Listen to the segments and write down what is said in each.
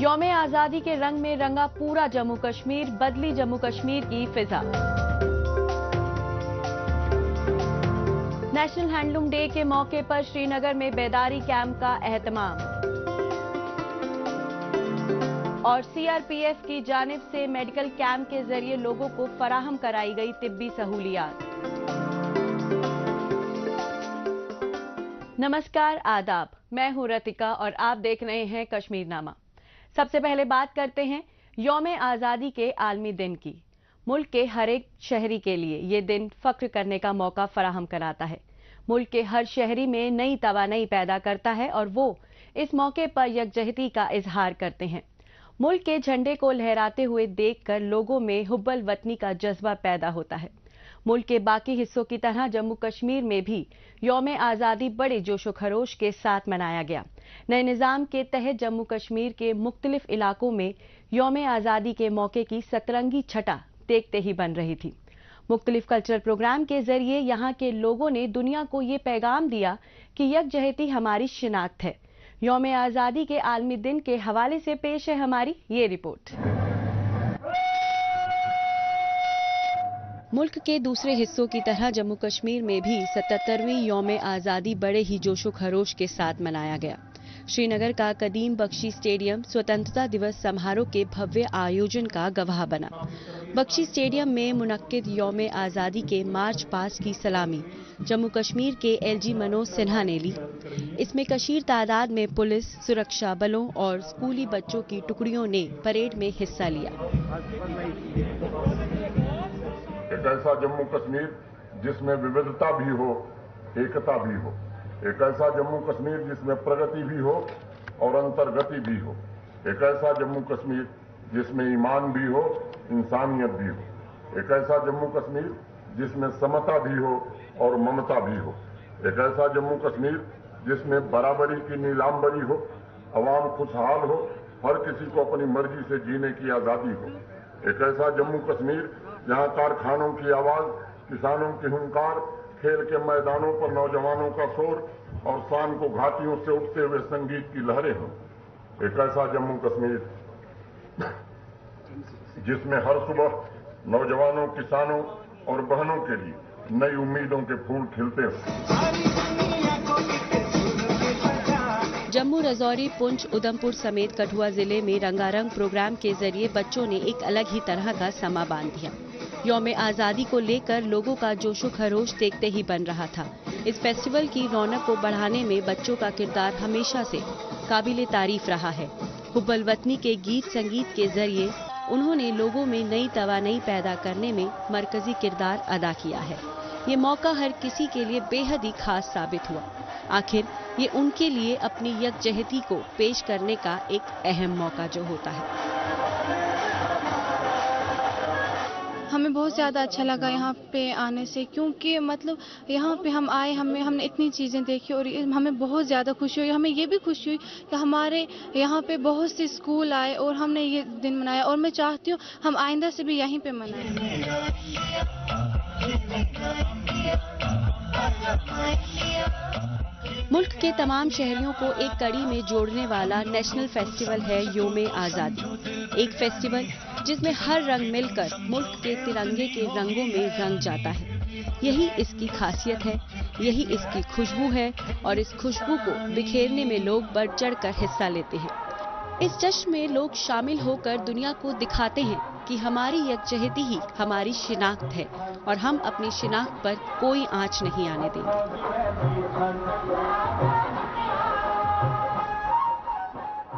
यौम आजादी के रंग में रंगा पूरा जम्मू कश्मीर, बदली जम्मू कश्मीर की फिजा। नेशनल हैंडलूम डे के मौके पर श्रीनगर में बेदारी कैंप का एहतमाम और सीआरपीएफ की जानिब से मेडिकल कैंप के जरिए लोगों को फराहम कराई गई तिब्बी सहूलियात। नमस्कार, आदाब। मैं हूं रतिका और आप देख रहे हैं कश्मीरनामा। सबसे पहले बात करते हैं यौम आजादी के आलमी दिन की। मुल्क के हर एक शहरी के लिए ये दिन फख्र करने का मौका फराहम कराता है। मुल्क के हर शहरी में नई तवानाई पैदा करता है और वो इस मौके पर यकजहती का इजहार करते हैं। मुल्क के झंडे को लहराते हुए देखकर लोगों में हुब्बल वतनी का जज्बा पैदा होता है। मुल्क के बाकी हिस्सों की तरह जम्मू कश्मीर में भी यौम आजादी बड़े जोशो खरोश के साथ मनाया गया। नए निजाम के तहत जम्मू कश्मीर के मुख्तलिफ इलाकों में यौम आजादी के मौके की सतरंगी छटा देखते ही बन रही थी। मुख्तलिफ कल्चरल प्रोग्राम के जरिए यहाँ के लोगों ने दुनिया को ये पैगाम दिया कि यकजहती हमारी शिनाख्त है। यौम आजादी के आलमी दिन के हवाले से पेश है हमारी ये रिपोर्ट। मुल्क के दूसरे हिस्सों की तरह जम्मू कश्मीर में भी 77वीं यौम आज़ादी बड़े ही जोशो खरोश के साथ मनाया गया। श्रीनगर का कदीम बख्शी स्टेडियम स्वतंत्रता दिवस समारोह के भव्य आयोजन का गवाह बना। बख्शी स्टेडियम में मुनक्किद यौम आज़ादी के मार्च पास्ट की सलामी जम्मू कश्मीर के एलजी मनोज सिन्हा ने ली। इसमें कशीर तादाद में पुलिस, सुरक्षा बलों और स्कूली बच्चों की टुकड़ियों ने परेड में हिस्सा लिया। एक ऐसा जम्मू कश्मीर जिसमें विविधता भी हो, एकता भी हो। एक ऐसा जम्मू कश्मीर जिसमें प्रगति भी हो और अंतर्गति भी हो। एक ऐसा जम्मू कश्मीर जिसमें ईमान भी हो, इंसानियत भी हो। एक ऐसा जम्मू कश्मीर जिसमें समता भी हो और ममता भी हो। एक ऐसा जम्मू कश्मीर जिसमें बराबरी की नीलामबरी हो, अवाम खुशहाल हो, हर किसी को अपनी मर्जी से जीने की आजादी हो। एक ऐसा जम्मू कश्मीर जहां कारखानों की आवाज, किसानों की हुंकार, खेल के मैदानों पर नौजवानों का शोर और शाम को घाटियों से उठते हुए संगीत की लहरें हों। एक ऐसा जम्मू कश्मीर जिसमें हर सुबह नौजवानों, किसानों और बहनों के लिए नई उम्मीदों के फूल खिलते हों। जम्मू, राजौरी, पुंछ, उधमपुर समेत कठुआ जिले में रंगारंग प्रोग्राम के जरिए बच्चों ने एक अलग ही तरह का समा बांध दिया। यौम आज़ादी को लेकर लोगों का जोशो खरोश देखते ही बन रहा था। इस फेस्टिवल की रौनक को बढ़ाने में बच्चों का किरदार हमेशा से काबिले तारीफ रहा है। हुब्बल वतनी के गीत संगीत के जरिए उन्होंने लोगों में नई तवानाई पैदा करने में मरकजी किरदार अदा किया है। ये मौका हर किसी के लिए बेहद ही खास साबित हुआ। आखिर ये उनके लिए अपनी यकजहती को पेश करने का एक अहम मौका जो होता है। हमें बहुत ज़्यादा अच्छा लगा यहाँ पे आने से, क्योंकि मतलब यहाँ पे हम आए, हमने इतनी चीज़ें देखी और हमें बहुत ज़्यादा खुशी हुई। हमें ये भी खुशी हुई कि हमारे यहाँ पे बहुत से स्कूल आए और हमने ये दिन मनाया और मैं चाहती हूँ हम आइंदा से भी यहीं पे मनाएं। मुल्क के तमाम शहरियों को एक कड़ी में जोड़ने वाला नेशनल फेस्टिवल है यौम आज़ादी। एक फेस्टिवल जिसमें हर रंग मिलकर मुल्क के तिरंगे के रंगों में रंग जाता है। यही इसकी खासियत है, यही इसकी खुशबू है और इस खुशबू को बिखेरने में लोग बढ़ चढ़कर हिस्सा लेते हैं। इस जश्न में लोग शामिल होकर दुनिया को दिखाते हैं कि हमारी यकजहती ही हमारी शिनाख्त है और हम अपनी शिनाख्त पर कोई आंच नहीं आने देंगे।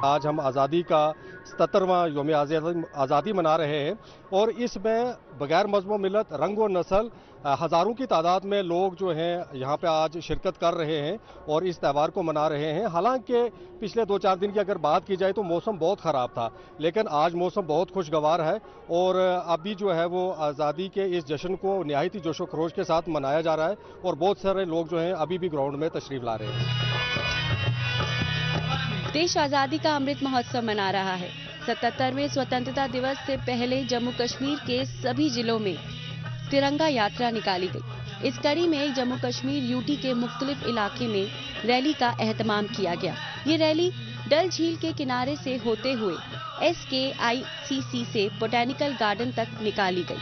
आज हम आज़ादी का 77वां यौम आज़ादी मना रहे हैं और इसमें बगैर मज़हब मिलत, रंग और नस्ल हज़ारों की तादाद में लोग जो हैं यहाँ पे आज शिरकत कर रहे हैं और इस त्यौहार को मना रहे हैं। हालांकि पिछले 2-4 दिन की अगर बात की जाए तो मौसम बहुत ख़राब था, लेकिन आज मौसम बहुत खुशगवार है और अभी जो है वो आज़ादी के इस जश्न को नहायत ही जोशो खरोश के साथ मनाया जा रहा है और बहुत सारे लोग जो हैं अभी भी ग्राउंड में तशरीफ़ ला रहे हैं। देश आज़ादी का अमृत महोत्सव मना रहा है। 77वें स्वतंत्रता दिवस से पहले जम्मू कश्मीर के सभी जिलों में तिरंगा यात्रा निकाली गई। इस कड़ी में जम्मू कश्मीर यूटी के मुख्तलिफ इलाके में रैली का एहतमाम किया गया। ये रैली डल झील के किनारे से होते हुए SKICC से बोटेनिकल गार्डन तक निकाली गई।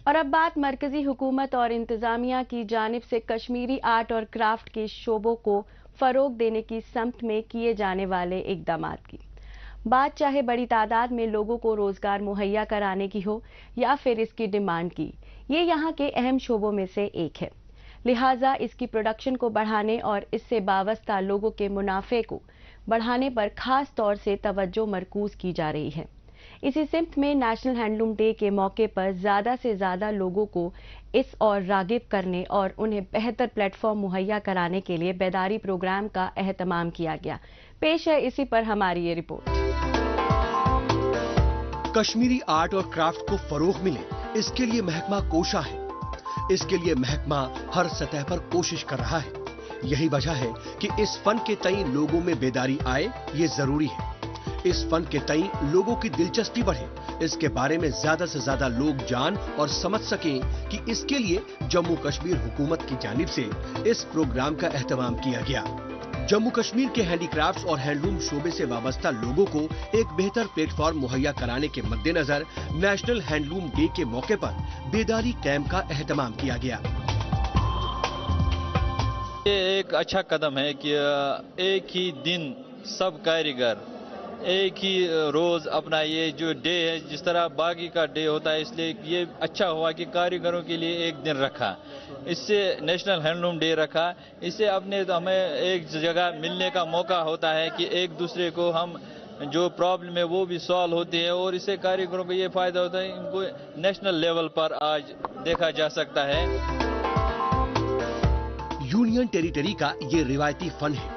और अब बात मरकजी हुकूमत और इंतजामिया की जानिब से कश्मीरी आर्ट और क्राफ्ट के शोबों को फरोग देने की समत में किए जाने वाले इकदामात की। बात चाहे बड़ी तादाद में लोगों को रोजगार मुहैया कराने की हो या फिर इसकी डिमांड की, ये यहाँ के अहम शोबों में से एक है। लिहाजा इसकी प्रोडक्शन को बढ़ाने और इससे वाबस्ता लोगों के मुनाफे को बढ़ाने पर खास तौर से तवज्जो मरकूज की जा रही है। इसी सिमत में नेशनल हैंडलूम डे के मौके पर ज़्यादा से ज़्यादा लोगों को इस और रागिब करने और उन्हें बेहतर प्लेटफॉर्म मुहैया कराने के लिए बेदारी प्रोग्राम का एहतमाम किया गया। पेश है इसी पर हमारी ये रिपोर्ट। कश्मीरी आर्ट और क्राफ्ट को फरोग मिले, इसके लिए महकमा कोशा है। इसके लिए महकमा हर सतह पर कोशिश कर रहा है। यही वजह है कि इस फन के तई लोगों में बेदारी आए, ये जरूरी है। इस फन के तई लोगों की दिलचस्पी बढ़े, इसके बारे में ज्यादा से ज्यादा लोग जान और समझ सकें कि इसके लिए जम्मू कश्मीर हुकूमत की जानिब से इस प्रोग्राम का एहतमाम किया गया। जम्मू कश्मीर के हैंडीक्राफ्ट्स और हैंडलूम शोबे से वाबस्ता लोगों को एक बेहतर प्लेटफॉर्म मुहैया कराने के मद्देनजर नेशनल हैंडलूम डे के मौके पर बेदारी कैंप का एहतमाम किया गया। ये एक अच्छा कदम है कि एक ही दिन सब कारीगर एक ही रोज अपना ये जो डे है, जिस तरह बाकी का डे होता है, इसलिए ये अच्छा हुआ कि कारीगरों के लिए एक दिन रखा। इससे नेशनल हैंडलूम डे रखा, इससे अपने हमें एक जगह मिलने का मौका होता है कि एक दूसरे को हम जो प्रॉब्लम है वो भी सॉल्व होती है और इससे कारीगरों को ये फायदा होता है, इनको नेशनल लेवल पर आज देखा जा सकता है। यूनियन टेरिटरी का ये रिवायती फन है।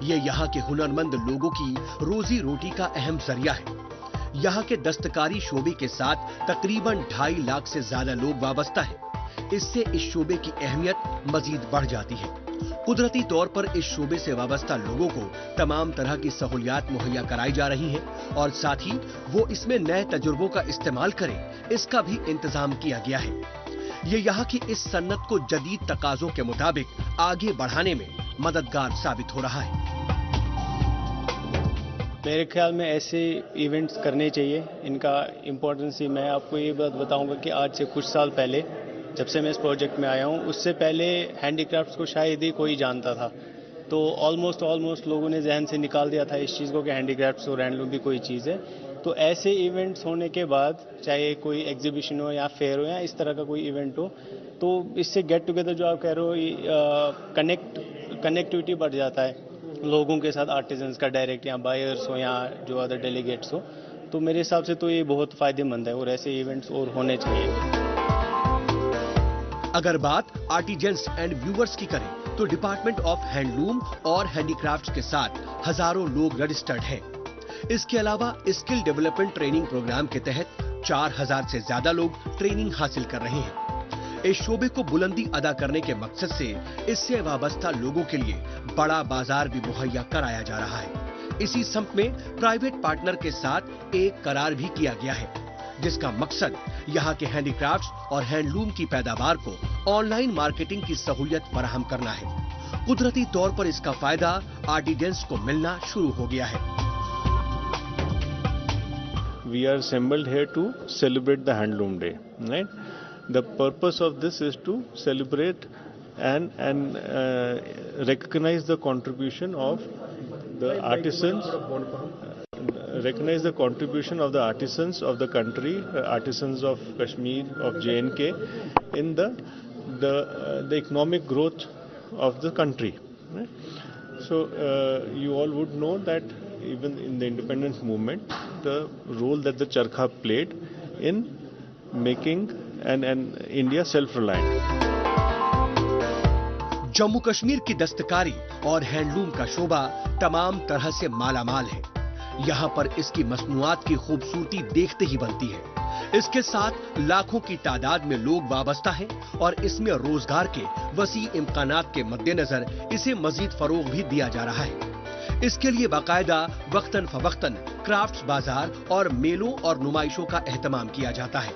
ये यहाँ के हुनरमंद लोगों की रोजी रोटी का अहम जरिया है। यहाँ के दस्तकारी शोबे के साथ तकरीबन 2.5 लाख से ज्यादा लोग वाबस्ता है। इससे इस शोबे की अहमियत मजीद बढ़ जाती है। कुदरती तौर पर इस शोबे से वाबस्ता लोगों को तमाम तरह की सहूलियात मुहैया कराई जा रही हैं और साथ ही वो इसमें नए तजुर्बों का इस्तेमाल करें, इसका भी इंतजाम किया गया है। ये यहाँ की इस सन्नत को जदीद तकाजों के मुताबिक आगे बढ़ाने में मददगार साबित हो रहा है। मेरे ख्याल में ऐसे इवेंट्स करने चाहिए। इनका इम्पोर्टेंस ही मैं आपको ये बात बताऊंगा कि आज से कुछ साल पहले जब से मैं इस प्रोजेक्ट में आया हूँ, उससे पहले हैंडीक्राफ्ट्स को शायद ही कोई जानता था। तो ऑलमोस्ट लोगों ने जहन से निकाल दिया था इस चीज़ को कि हैंडीक्राफ्ट्स और हैंडलूम भी कोई चीज़ है। तो ऐसे इवेंट्स होने के बाद, चाहे कोई एग्जीबिशन हो या फेयर हो या इस तरह का कोई इवेंट हो, तो इससे गेट टुगेदर जो आप कह रहे हो, कनेक्टिविटी बढ़ जाता है लोगों के साथ, आर्टिजन्स का डायरेक्ट, या बायर्स हो या जो अदर डेलीगेट्स हो। तो मेरे हिसाब से तो ये बहुत फायदेमंद है और ऐसे इवेंट्स और होने चाहिए। अगर बात आर्टिजन्स एंड व्यूअर्स की करें तो डिपार्टमेंट ऑफ हैंडलूम और हैंडीक्राफ्ट्स के साथ हजारों लोग रजिस्टर्ड हैं। इसके अलावा स्किल डेवलपमेंट ट्रेनिंग प्रोग्राम के तहत 4000 से ज्यादा लोग ट्रेनिंग हासिल कर रहे हैं। इस शोबे को बुलंदी अदा करने के मकसद से इससे वाबस्ता लोगों के लिए बड़ा बाजार भी मुहैया कराया जा रहा है। इसी सम्प में प्राइवेट पार्टनर के साथ एक करार भी किया गया है, जिसका मकसद यहाँ के हैंडीक्राफ्ट्स और हैंडलूम की पैदावार को ऑनलाइन मार्केटिंग की सहूलियत फराहम करना है। कुदरती तौर पर इसका फायदा आर्टिजन्स को मिलना शुरू हो गया है। We are assembled here to celebrate the Handloom Day, right? The purpose of this is to celebrate and recognize the contribution of the artisans, recognize the contribution of the artisans of the country, artisans of Kashmir, of J&K, in the economic growth of the country. Right? So you all would know that even in the independence movement, the role that the Charkha played in making and India self-reliant. Jammu Kashmir की दस्तकारी और handloom का शोबा तमाम तरह से मालामाल है। यहाँ पर इसकी मसनूआत की खूबसूरती देखते ही बनती है। इसके साथ लाखों की तादाद में लोग वाबस्ता हैं और इसमें रोजगार के वसी इम्कानात के मद्देनजर इसे मजीद फरोग भी दिया जा रहा है। इसके लिए बाकायदा वक्तन फवक्तन क्राफ्ट्स बाजार और मेलों और नुमाइशों का एहतमाम किया जाता है।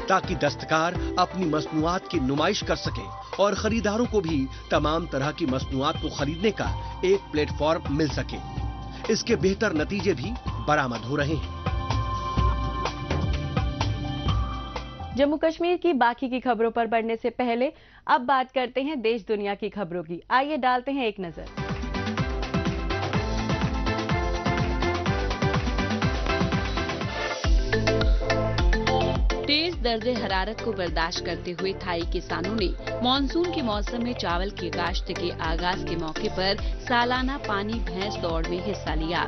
ताकि दस्तकार अपनी मसनूआत की नुमाइश कर सके और खरीदारों को भी तमाम तरह की मसनूआत को खरीदने का एक प्लेटफॉर्म मिल सके। इसके बेहतर नतीजे भी बरामद हो रहे हैं। जम्मू कश्मीर की बाकी की खबरों पर बढ़ने से पहले अब बात करते हैं देश दुनिया की खबरों की। आइए डालते हैं एक नजर। तेज दर्जे हरारत को बर्दाश्त करते हुए थाई किसानों ने मानसून के मौसम में चावल की काश्त के आगाज के मौके पर सालाना पानी भैंस दौड़ में हिस्सा लिया।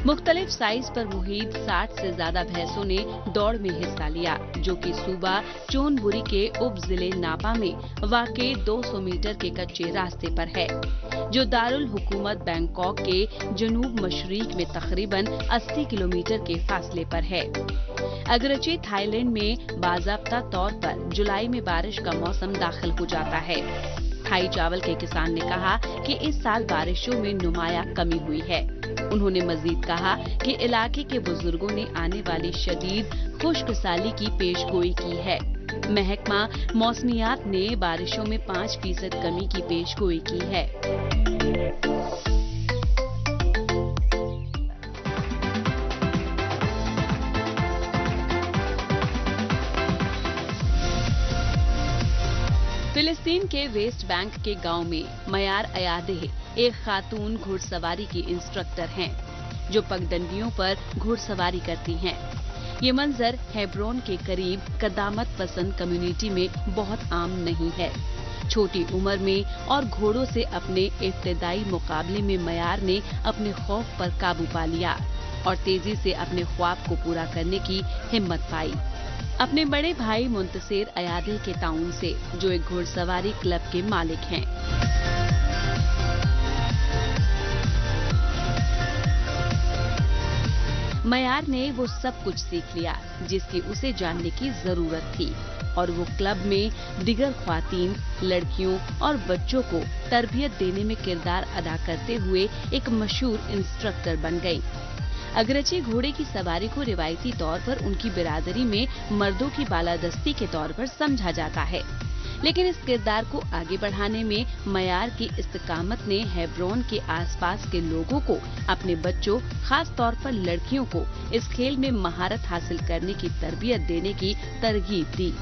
मुख्तलिफ साइज पर मुहित 60 से ज्यादा भैंसों ने दौड़ में हिस्सा लिया, जो कि सूबा चोनबुरी के उप जिले नापा में वाक़ई 200 मीटर के कच्चे रास्ते पर है, जो दारुल हुकूमत बैंकॉक के जनूब मशरिक में तकरीबन 80 किलोमीटर के फासले पर है। अगरचे थाईलैंड में बाज़ाब्ता तौर पर जुलाई में बारिश का मौसम दाखिल हो जाता है। थाई चावल के किसान ने कहा कि इस साल बारिशों में नुमाया कमी हुई है। उन्होंने मजीद कहा कि इलाके के बुजुर्गों ने आने वाली शदीद खुश्क साली की पेशगोई की है। महकमा मौसमियात ने बारिशों में 5% कमी की पेशगोई की है। फिलिस्तीन के वेस्ट बैंक के गांव में मयार अयादेह एक खातून घुड़सवारी की इंस्ट्रक्टर हैं, जो पगडंडियों पर घुड़सवारी करती हैं। ये मंजर हेब्रोन के करीब कदामत पसंद कम्युनिटी में बहुत आम नहीं है। छोटी उम्र में और घोड़ों से अपने इब्तदाई मुकाबले में मयार ने अपने खौफ पर काबू पा लिया और तेजी से अपने ख्वाब को पूरा करने की हिम्मत पाई। अपने बड़े भाई मुंतसिर अयादेह के ताउन से, जो एक घुड़सवारी क्लब के मालिक हैं। मयार ने वो सब कुछ सीख लिया जिसकी उसे जानने की जरूरत थी, और वो क्लब में दिगर ख्वातीन, लड़कियों और बच्चों को तरबियत देने में किरदार अदा करते हुए एक मशहूर इंस्ट्रक्टर बन गई। अगरचे घोड़े की सवारी को रिवायती तौर पर उनकी बिरादरी में मर्दों की बालादस्ती के तौर पर समझा जाता है, लेकिन इस किरदार को आगे बढ़ाने में मयार की इस्तिकामत ने हेब्रोन के आसपास के लोगों को, अपने बच्चों, खास तौर पर लड़कियों को इस खेल में महारत हासिल करने की तरबियत देने की तरगीब दी।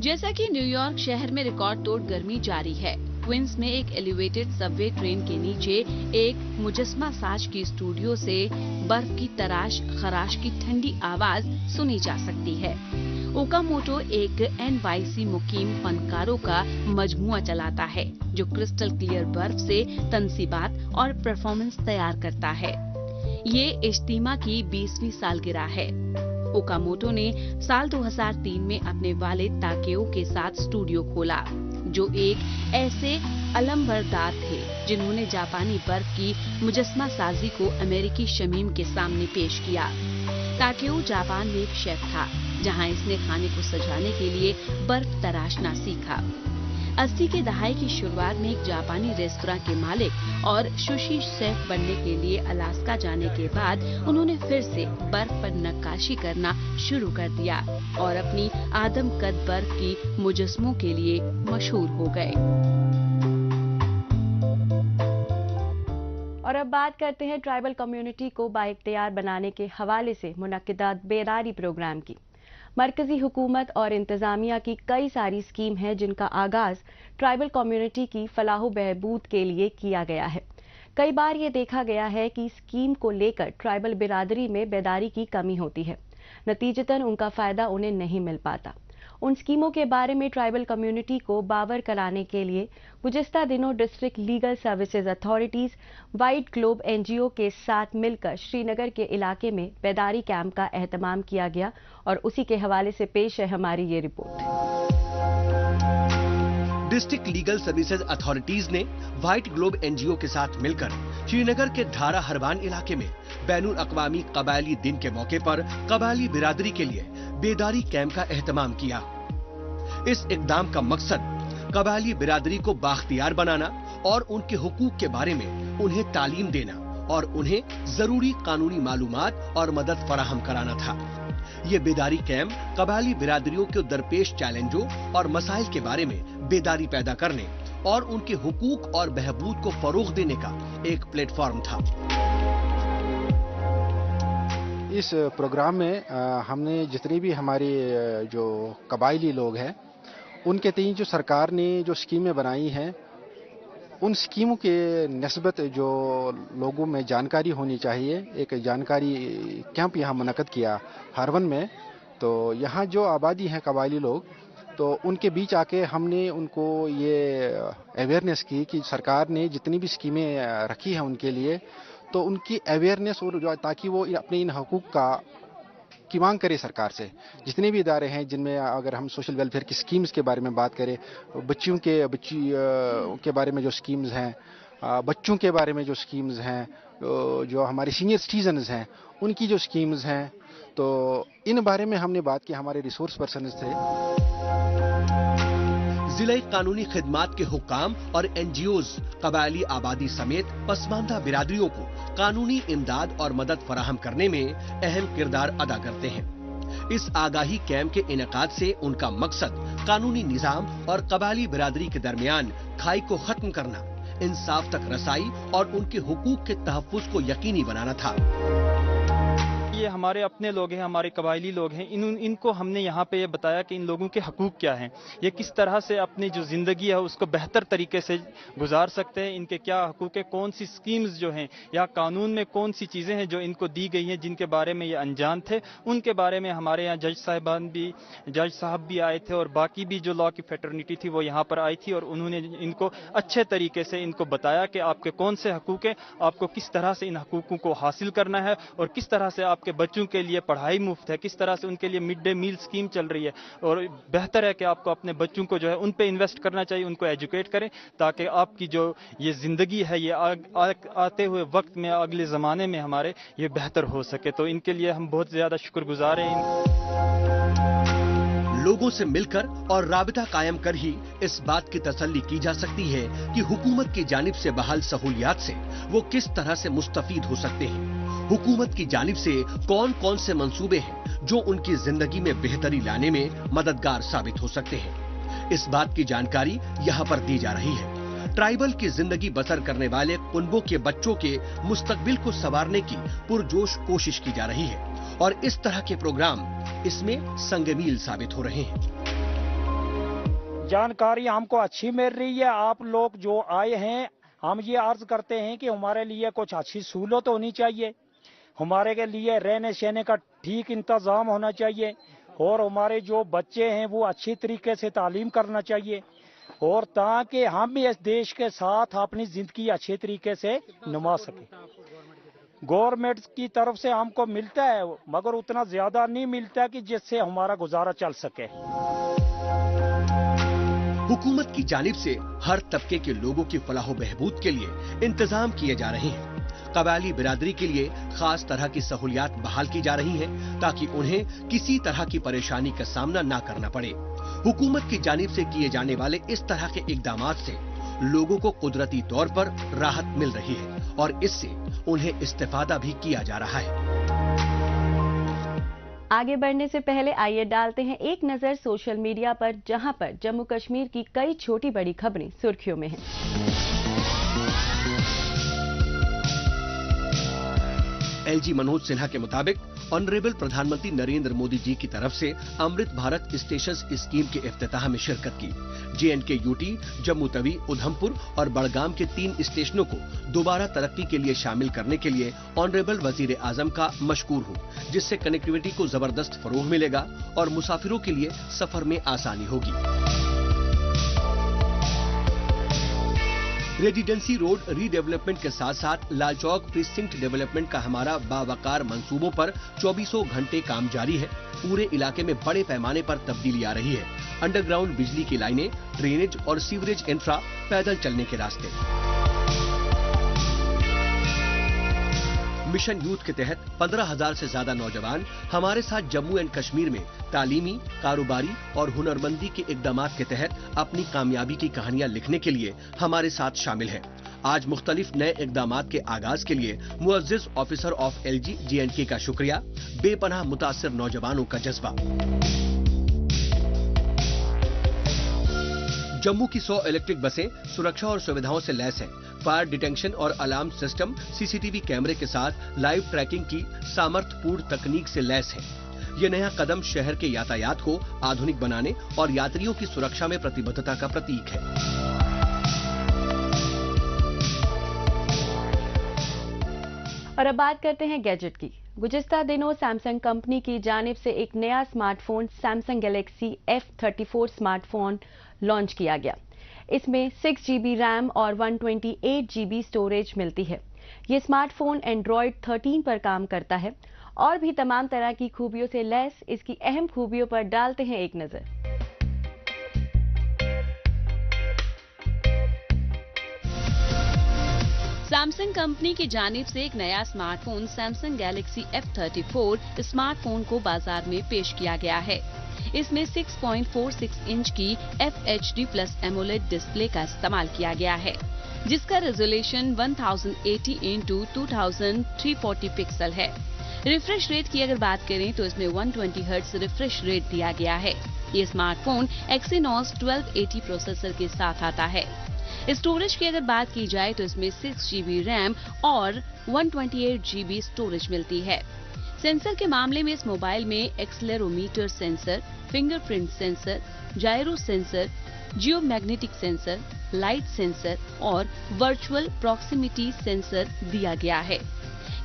जैसा कि न्यूयॉर्क शहर में रिकॉर्ड तोड़ गर्मी जारी है, क्वींस में एक एलिवेटेड सबवे ट्रेन के नीचे एक मुजस्मा साज की स्टूडियो से बर्फ की तराश खराश की ठंडी आवाज सुनी जा सकती है। ओकामोटो एक NYC मुकीम फनकारों का मजमुआ चलाता है, जो क्रिस्टल क्लियर बर्फ से तनसीबात और परफॉर्मेंस तैयार करता है। ये इज्तिमा की 20वीं सालगिरह है। ओकामोटो ने साल 2003 में अपने वालिद ताकेओ के साथ स्टूडियो खोला, जो एक ऐसे अलमबरदार थे जिन्होंने जापानी बर्फ की मुजस्मा साजी को अमेरिकी शमीम के सामने पेश किया। ताकेओ जापान में एक शेफ था, जहां इसने खाने को सजाने के लिए बर्फ तराशना सीखा। 80 के दहाई की शुरुआत में एक जापानी रेस्तरां के मालिक और सुशी शेफ बनने के लिए अलास्का जाने के बाद उन्होंने फिर से बर्फ पर नक्काशी करना शुरू कर दिया और अपनी आदमकद बर्फ की मुजस्मों के लिए मशहूर हो गए। और अब बात करते हैं ट्राइबल कम्युनिटी को बाइख्तियार बनाने के हवाले से मुनक्किदा बेदारी प्रोग्राम की। मरकजी हुकूमत और इंतजामिया की कई सारी स्कीम है जिनका आगाज ट्राइबल कम्युनिटी की फलाह बहबूद के लिए किया गया है। कई बार ये देखा गया है कि स्कीम को लेकर ट्राइबल बिरादरी में बेदारी की कमी होती है, नतीजतन उनका फायदा उन्हें नहीं मिल पाता। उन स्कीमों के बारे में ट्राइबल कम्युनिटी को बावर कराने के लिए गुज़िश्ता दिनों district legal services authorities white globe NGO के साथ मिलकर श्रीनगर के इलाके में बेदारी कैंप का एहतमाम किया गया और उसी के हवाले से पेश है हमारी ये report. District legal services authorities ने व्हाइट ग्लोब NGO के साथ मिलकर श्रीनगर के ढारा हरबान इलाके में बैनुल अक़वामी कबायली दिन के मौके पर कबायली बिरादरी के लिए बेदारी कैंप का एहतमाम किया। इस इकदाम का मकसद कबायली बिरादरी को बाख्तियार बनाना और उनके हुकूक के बारे में उन्हें तालीम देना और उन्हें जरूरी कानूनी मालूमात और मदद फराहम कराना था। ये बेदारी कैंप कबायली बिरादरियों के दरपेश चैलेंजों और मसाइल के बारे में बेदारी पैदा करने और उनके हुकूक और बहबूद को फरोग देने का एक प्लेटफॉर्म था। इस प्रोग्राम में हमने जितने भी हमारे जो कबायली लोग हैं उनके तीन जो सरकार ने जो स्कीमें बनाई हैं उन स्कीमों के निस्बत जो लोगों में जानकारी होनी चाहिए, एक जानकारी कैंप यहाँ मुनक़द किया हरवन में। तो यहाँ जो आबादी है कबायली लोग, तो उनके बीच आके हमने उनको ये अवेयरनेस की कि सरकार ने जितनी भी स्कीमें रखी हैं उनके लिए, तो उनकी अवेयरनेस और जो ताकि वो अपने इन हकूक़ की मांग करें सरकार से। जितने भी इदारे हैं जिनमें अगर हम सोशल वेलफेयर की स्कीम्स के बारे में बात करें, बच्ची के बारे में जो स्कीम्स हैं, बच्चों के बारे में जो स्कीम्स हैं, जो हमारे सीनियर सिटीजन्स हैं उनकी जो स्कीम्स हैं, तो इन बारे में हमने बात की। हमारे रिसोर्स पर्सन्स थे। जिले कानूनी खिदमात के हुक्काम और NGOs कबायली आबादी समेत पसमानदा बिरादरियों को कानूनी इमदाद और मदद फराहम करने में अहम किरदार अदा करते हैं। इस आगाही कैंप के इनेकाद से उनका मकसद कानूनी निजाम और कबायली बिरादरी के दरमियान खाई को खत्म करना, इंसाफ तक रसाई और उनके हुकूक के तहफ्फुज को यकीनी बनाना था। ये हमारे अपने लोग हैं, हमारे कबायली लोग हैं, इनको हमने यहाँ पे ये बताया कि इन लोगों के हकूक क्या हैं, ये किस तरह से अपनी जो ज़िंदगी है उसको बेहतर तरीके से गुजार सकते हैं, इनके क्या हकूक है, कौन सी स्कीम्स जो हैं या कानून में कौन सी चीज़ें हैं जो इनको दी गई हैं जिनके बारे में ये अनजान थे, उनके बारे में हमारे यहाँ जज साहब भी आए थे और बाकी भी जो लॉ की फ्रेटर्निटी थी वो यहाँ पर आई थी और उन्होंने इनको अच्छे तरीके से इनको बताया कि आपके कौन से हकूक हैं, आपको किस तरह से इन हकूकों को हासिल करना है और किस तरह से आपके बच्चों के लिए पढ़ाई मुफ्त है, किस तरह से उनके लिए मिड डे मील स्कीम चल रही है और बेहतर है कि आपको अपने बच्चों को जो है उन पे इन्वेस्ट करना चाहिए, उनको एजुकेट करें ताकि आपकी जो ये जिंदगी है ये आते हुए वक्त में अगले ज़माने में हमारे ये बेहतर हो सके। तो इनके लिए हम बहुत ज़्यादा शुक्रगुजार हैं। लोगों से मिलकर और राबिता कायम कर ही इस बात की तसल्ली की जा सकती है कि हुकूमत की जानिब से बहाल सहूलियात से वो किस तरह से मुस्तफीद हो सकते हैं। हुकूमत की जानिब से कौन कौन से मंसूबे हैं जो उनकी जिंदगी में बेहतरी लाने में मददगार साबित हो सकते हैं, इस बात की जानकारी यहाँ पर दी जा रही है। ट्राइबल की जिंदगी बसर करने वाले कुनबों के बच्चों के मुस्तकबिल को संवारने की पुरजोश कोशिश की जा रही है और इस तरह के प्रोग्राम इसमें संगमील साबित हो रहे हैं। जानकारी हमको अच्छी मिल रही है। आप लोग जो आए हैं, हम ये अर्ज करते हैं कि हमारे लिए कुछ अच्छी सहूलत होनी चाहिए, हमारे के लिए रहने सहने का ठीक इंतजाम होना चाहिए और हमारे जो बच्चे हैं वो अच्छी तरीके से तालीम करना चाहिए और ताकि हम भी इस देश के साथ अपनी जिंदगी अच्छे तरीके से निभा सके। गवर्नमेंट की तरफ से हमको मिलता है मगर उतना ज्यादा नहीं मिलता कि जिससे हमारा गुजारा चल सके। हुकूमत की जानिब से हर तबके के लोगों की फलाह बहबूद के लिए इंतजाम किए जा रहे हैं। कबायली बिरादरी के लिए खास तरह की सहूलियात बहाल की जा रही हैं ताकि उन्हें किसी तरह की परेशानी का सामना न करना पड़े। हुकूमत की जानिब से किए जाने वाले इस तरह के इकदामात से लोगों को कुदरती तौर पर राहत मिल रही है और इससे उन्हें इस्तेफादा भी किया जा रहा है। आगे बढ़ने से पहले आइए डालते हैं एक नजर सोशल मीडिया पर, जहां पर जम्मू कश्मीर की कई छोटी बड़ी खबरें सुर्खियों में हैं। LG मनोज सिन्हा के मुताबिक ऑनरेबल प्रधानमंत्री नरेंद्र मोदी जी की तरफ से अमृत भारत स्टेशन स्कीम के इफ्तिताह में शिरकत की। JNK UT, जम्मू तवी, उधमपुर और बड़गाम के 3 स्टेशनों को दोबारा तरक्की के लिए शामिल करने के लिए ऑनरेबल वजीर आजम का मशकूर हूँ, जिससे कनेक्टिविटी को जबरदस्त फरोग मिलेगा और मुसाफिरों के लिए सफर में आसानी होगी। रेजिडेंसी रोड रीडेवलपमेंट के साथ साथ लालचौक प्रीसिंक्ट डेवलपमेंट का हमारा बावकार मंसूबों पर 24 घंटे काम जारी है। पूरे इलाके में बड़े पैमाने पर तब्दीली आ रही है। अंडरग्राउंड बिजली की लाइनें, ड्रेनेज और सीवरेज इंफ्रा, पैदल चलने के रास्ते। मिशन यूथ के तहत 15,000 से ज्यादा नौजवान हमारे साथ जम्मू एंड कश्मीर में तालीमी, कारोबारी और हुनरमंदी के इकदामात के तहत अपनी कामयाबी की कहानियां लिखने के लिए हमारे साथ शामिल हैं। आज मुख्तलिफ नए इकदामात के आगाज के लिए मुअज्जिज ऑफिसर ऑफ LG J&K का शुक्रिया, बेपनाह मुतासिर नौजवानों का जज्बा। जम्मू की 100 इलेक्ट्रिक बसें सुरक्षा और सुविधाओं से लैस हैं। फायर डिटेक्शन और अलार्म सिस्टम CCTV कैमरे के साथ लाइव ट्रैकिंग की सामर्थ्यपूर्ण तकनीक से लैस है। ये नया कदम शहर के यातायात को आधुनिक बनाने और यात्रियों की सुरक्षा में प्रतिबद्धता का प्रतीक है। और अब बात करते हैं गैजेट की। गुज़िस्ता दिनों सैमसंग कंपनी की जानिब से एक नया smartphone Samsung Galaxy F34 smartphone launch किया गया। इसमें 6 GB रैम और 128 GB स्टोरेज मिलती है। ये स्मार्टफोन एंड्रॉयड 13 पर काम करता है और भी तमाम तरह की खूबियों से लैस इसकी अहम खूबियों पर डालते हैं एक नजर। सैमसंग कंपनी की जानिब से एक नया smartphone Samsung Galaxy F34 smartphone को बाजार में पेश किया गया है। इसमें 6.46 इंच की FHD+ AMOLED डिस्प्ले का इस्तेमाल किया गया है, जिसका रेजोल्यूशन 1080 × 2340 पिक्सल है। रिफ्रेश रेट की अगर बात करें तो इसमें 120 हर्ट्ज रिफ्रेश रेट दिया गया है। ये स्मार्टफोन Exynos 1280 प्रोसेसर के साथ आता है। स्टोरेज की अगर बात की जाए तो इसमें 6 GB रैम और 128 GB स्टोरेज मिलती है। सेंसर के मामले में इस मोबाइल में accelerometer sensor, fingerprint sensor, gyro sensor, geomagnetic sensor, light sensor और वर्चुअल प्रॉक्सिमिटी सेंसर दिया गया है।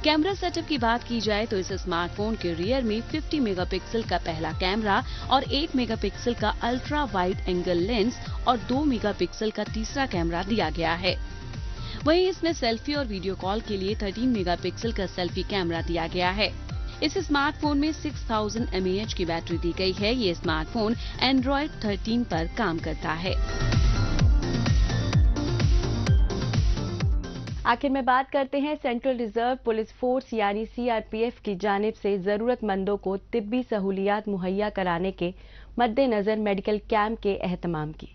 कैमरा सेटअप की बात की जाए तो इस स्मार्टफोन के रियर में 50 मेगापिक्सल का पहला कैमरा और 8 मेगापिक्सल का अल्ट्रा वाइड एंगल लेंस और 2 मेगापिक्सल का तीसरा कैमरा दिया गया है। वहीं इसमें सेल्फी और वीडियो कॉल के लिए 13 मेगापिक्सल का सेल्फी कैमरा दिया गया है। इस स्मार्टफोन में 6000 mAh की बैटरी दी गई है। ये स्मार्टफोन एंड्रॉयड 13 पर काम करता है। आखिर में बात करते हैं सेंट्रल रिजर्व पुलिस फोर्स यानी CRPF की जानिब से जरूरतमंदों को तिब्बी सहूलियात मुहैया कराने के मद्देनजर मेडिकल कैंप के एहतमाम की।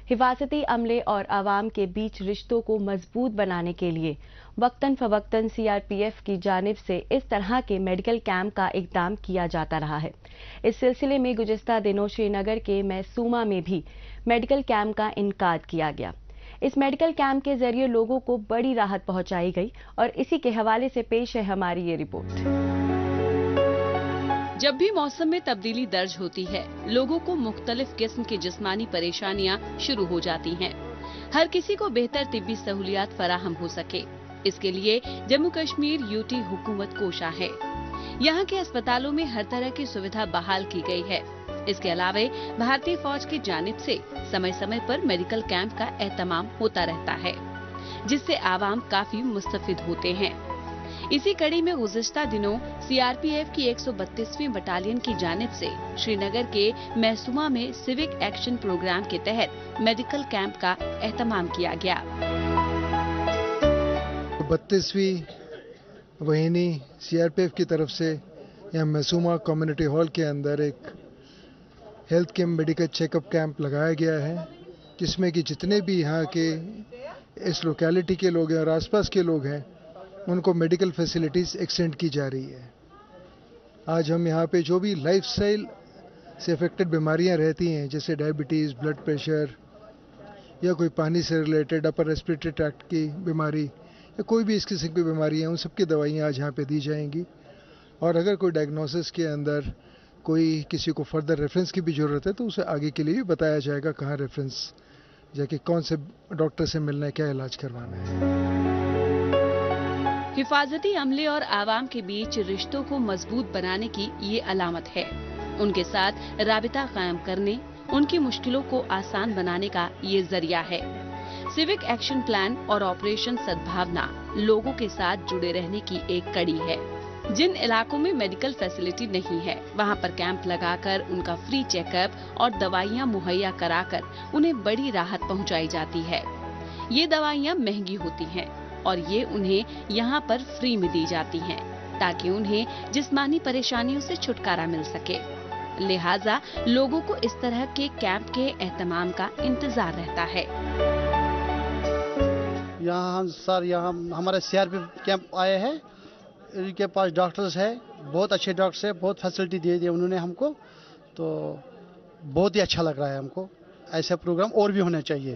हिफाजती अमले और आवाम के बीच रिश्तों को मजबूत बनाने के लिए वक्तन फवक्तन CRPF की जानिब से इस तरह के मेडिकल कैंप का इक़दाम किया जाता रहा है। इस सिलसिले में गुज़िस्ता दिनों श्रीनगर के मैसूमा में भी मेडिकल कैंप का इनकाद किया गया। इस मेडिकल कैंप के जरिए लोगों को बड़ी राहत पहुंचाई गई और इसी के हवाले से पेश है हमारी ये रिपोर्ट। जब भी मौसम में तब्दीली दर्ज होती है, लोगों को मुख्तलिफ किस्म की जिस्मानी परेशानियां शुरू हो जाती हैं। हर किसी को बेहतर तिब्बी सहूलियात फराहम हो सके, इसके लिए जम्मू कश्मीर UT हुकूमत कोशा है। यहाँ के अस्पतालों में हर तरह की सुविधा बहाल की गई है। इसके अलावा भारतीय फौज की जानिब से समय समय पर मेडिकल कैंप का एहतमाम होता रहता है, जिससे आवाम काफी मुस्तफिद होते हैं। इसी कड़ी में गुज़िस्ता दिनों CRPF की 132वीं बटालियन की जानिब से श्रीनगर के मैसूमा में सिविक एक्शन प्रोग्राम के तहत मेडिकल कैंप का एहतमाम किया गया। 32वीं वहीनी CRPF की तरफ से यहाँ मैसूमा कम्युनिटी हॉल के अंदर एक health camp medical checkup camp लगाया गया है, जिसमें कि जितने भी यहाँ के इस लोकेलिटी के लोग हैं और आसपास के लोग हैं उनको मेडिकल फैसिलिटीज़ एक्सटेंड की जा रही है। आज हम यहाँ पे जो भी लाइफस्टाइल से अफेक्टेड बीमारियाँ रहती हैं, जैसे डायबिटीज़, ब्लड प्रेशर या कोई पानी से रिलेटेड अपर रेस्पिरेटरी ट्रैक्ट की बीमारी या कोई भी इस किस्म की बीमारी है, उन सब की दवाइयाँ आज यहाँ पे दी जाएंगी। और अगर कोई डायग्नोसिस के अंदर कोई किसी को फर्दर रेफरेंस की भी ज़रूरत है तो उसे आगे के लिए भी बताया जाएगा कहाँ रेफरेंस जाके कौन से डॉक्टर से मिलना है, क्या इलाज करवाना है। हिफाजती अमले और आवाम के बीच रिश्तों को मजबूत बनाने की ये अलामत है। उनके साथ राबिता कायम करने, उनकी मुश्किलों को आसान बनाने का ये जरिया है। सिविक एक्शन प्लान और ऑपरेशन सद्भावना लोगों के साथ जुड़े रहने की एक कड़ी है। जिन इलाकों में मेडिकल फैसिलिटी नहीं है, वहां पर कैंप लगाकर उनका फ्री चेकअप और दवाइयां मुहैया कराकर उन्हें बड़ी राहत पहुंचाई जाती है। ये दवाइयां महंगी होती हैं और ये उन्हें यहाँ पर फ्री में दी जाती हैं, ताकि उन्हें जिस्मानी परेशानियों से छुटकारा मिल सके। लिहाजा लोगों को इस तरह के कैंप के एहतमाम का इंतजार रहता है। यहाँ हमारे सीआरपीएफ कैंप आए हैं, इनके पास डॉक्टर्स है, बहुत अच्छे डॉक्टर्स है, बहुत फैसिलिटी दे दी उन्होंने हमको, तो बहुत ही अच्छा लग रहा है हमको। ऐसे प्रोग्राम और भी होने चाहिए।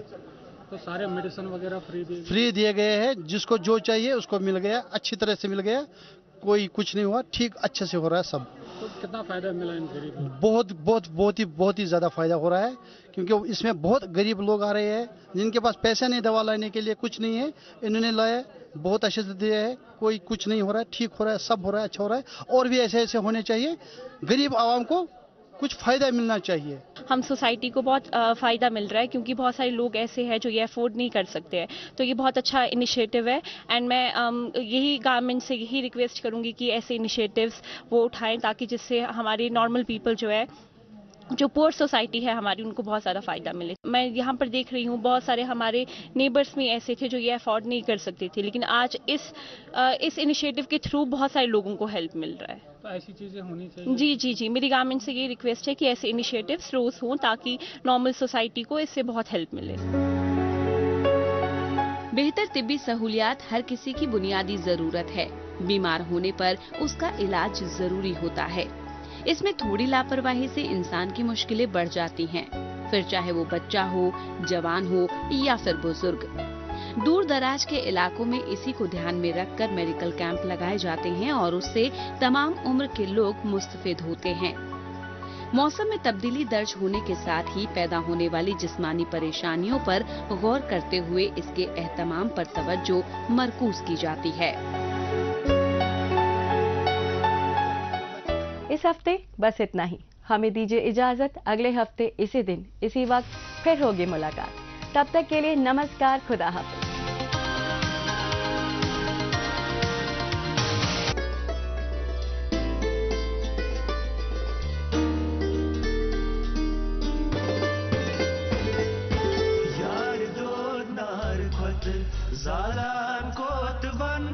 तो सारे मेडिसिन वगैरह फ्री दिए गए हैं, जिसको जो चाहिए उसको मिल गया, अच्छी तरह से मिल गया, कोई कुछ नहीं हुआ, ठीक अच्छे से हो रहा है सब। तो कितना फायदा मिला इन गरीब? बहुत ही ज्यादा फायदा हो रहा है, क्योंकि इसमें बहुत गरीब लोग आ रहे हैं जिनके पास पैसे नहीं, दवा लाने के लिए कुछ नहीं है, इन्होंने लाया, बहुत अच्छे से दिया है, कोई कुछ नहीं हो रहा है, ठीक हो रहा है, सब हो रहा है, अच्छा हो रहा है, और भी ऐसे ऐसे होने चाहिए। गरीब आवाम को कुछ फायदा मिलना चाहिए। हम सोसाइटी को बहुत फ़ायदा मिल रहा है, क्योंकि बहुत सारे लोग ऐसे हैं जो ये अफोर्ड नहीं कर सकते हैं, तो ये बहुत अच्छा इनिशिएटिव है। एंड मैं यही गवर्नमेंट से यही रिक्वेस्ट करूंगी कि ऐसे इनिशिएटिव्स वो उठाएं, ताकि जिससे हमारे नॉर्मल पीपल जो है, जो पुअर सोसाइटी है हमारी, उनको बहुत ज़्यादा फ़ायदा मिले। मैं यहाँ पर देख रही हूँ बहुत सारे हमारे नेबर्स में ऐसे थे जो ये अफोर्ड नहीं कर सकते थे, लेकिन आज इस इनिशिएटिव के थ्रू बहुत सारे लोगों को हेल्प मिल रहा है। तो ऐसी चीजें होनी चाहिए। जी, मेरी गवर्नमेंट से ये रिक्वेस्ट है कि ऐसे इनिशिएटिव्स रोज हों, ताकि नॉर्मल सोसाइटी को इससे बहुत हेल्प मिले। बेहतर तिब्बी सहूलियात हर किसी की बुनियादी जरूरत है। बीमार होने पर उसका इलाज जरूरी होता है। इसमें थोड़ी लापरवाही से इंसान की मुश्किलें बढ़ जाती हैं, फिर चाहे वो बच्चा हो, जवान हो या फिर बुजुर्ग। दूर दराज के इलाकों में इसी को ध्यान में रखकर मेडिकल कैंप लगाए जाते हैं और उससे तमाम उम्र के लोग मुस्तफिद होते हैं। मौसम में तब्दीली दर्ज होने के साथ ही पैदा होने वाली जिस्मानी परेशानियों पर गौर करते हुए इसके एहतमाम पर तवज्जो मरकूज की जाती है। इस हफ्ते बस इतना ही। हमें दीजिए इजाजत, अगले हफ्ते इसी दिन इसी वक्त फिर होगी मुलाकात। तब तक के लिए नमस्कार, खुदा हाफिज। यार दो नार खुद जालान कोतवन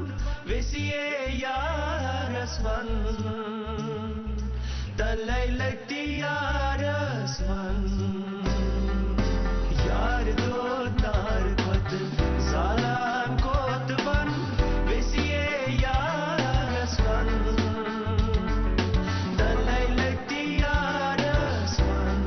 विसिए यारसवन तलई लगती यारसवन यार दो नार खुद जालान कोतवन विसिए यारसवन तलई लगती यारसवन।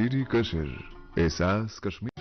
कशीरी कशिर एहसास कश्मीर।